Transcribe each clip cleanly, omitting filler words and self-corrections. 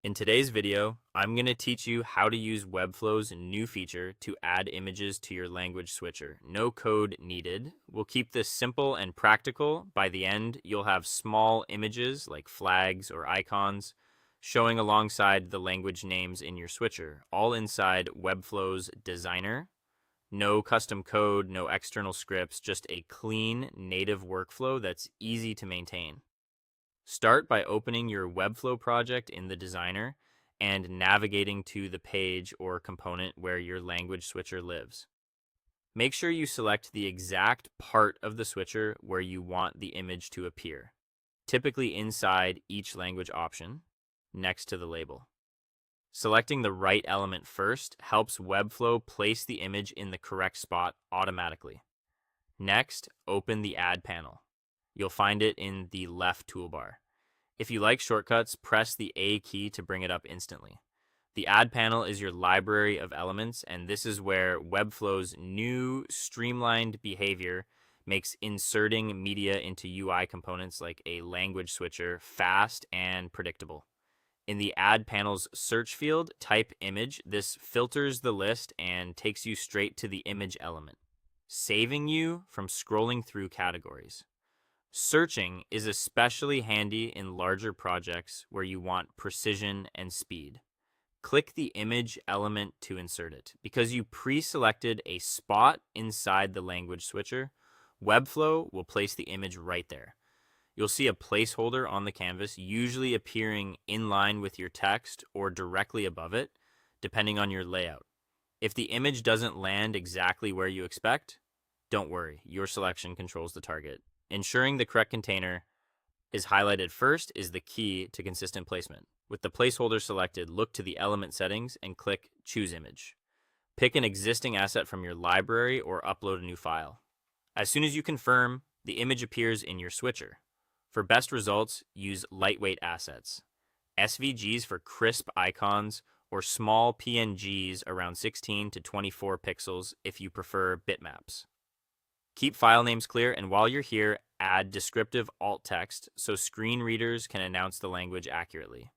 In today's video, I'm going to teach you how to use Webflow's new feature to add images to your language switcher. No code needed. We'll keep this simple and practical. By the end, you'll have small images like flags or icons showing alongside the language names in your switcher, all inside Webflow's designer. No custom code, no external scripts, just a clean native workflow that's easy to maintain. Start by opening your Webflow project in the designer and navigating to the page or component where your language switcher lives. Make sure you select the exact part of the switcher where you want the image to appear, typically inside each language option, next to the label. Selecting the right element first helps Webflow place the image in the correct spot automatically. Next, open the Add panel. You'll find it in the left toolbar. If you like shortcuts, press the A key to bring it up instantly. The Add panel is your library of elements, and this is where Webflow's new streamlined behavior makes inserting media into UI components like a language switcher fast and predictable. In the Add panel's search field, type image. This filters the list and takes you straight to the image element, saving you from scrolling through categories. Searching is especially handy in larger projects where you want precision and speed. Click the image element to insert it. Because you pre-selected a spot inside the language switcher, Webflow will place the image right there. You'll see a placeholder on the canvas, usually appearing in line with your text or directly above it, depending on your layout. If the image doesn't land exactly where you expect, don't worry, your selection controls the target. Ensuring the correct container is highlighted first is the key to consistent placement. With the placeholder selected, look to the element settings and click Choose Image. Pick an existing asset from your library or upload a new file. As soon as you confirm, the image appears in your switcher. For best results, use lightweight assets. SVGs for crisp icons or small PNGs around 16 to 24 pixels if you prefer bitmaps. Keep file names clear, and while you're here, add descriptive alt text so screen readers can announce the language accurately.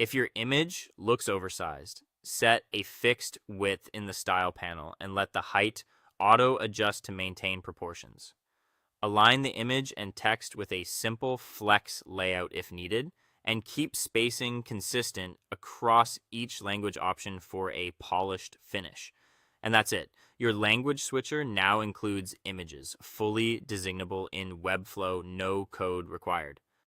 If your image looks oversized, set a fixed width in the style panel and let the height auto-adjust to maintain proportions. Align the image and text with a simple flex layout if needed, and keep spacing consistent across each language option for a polished finish. And that's it. Your language switcher now includes images, fully designable in Webflow, no code required.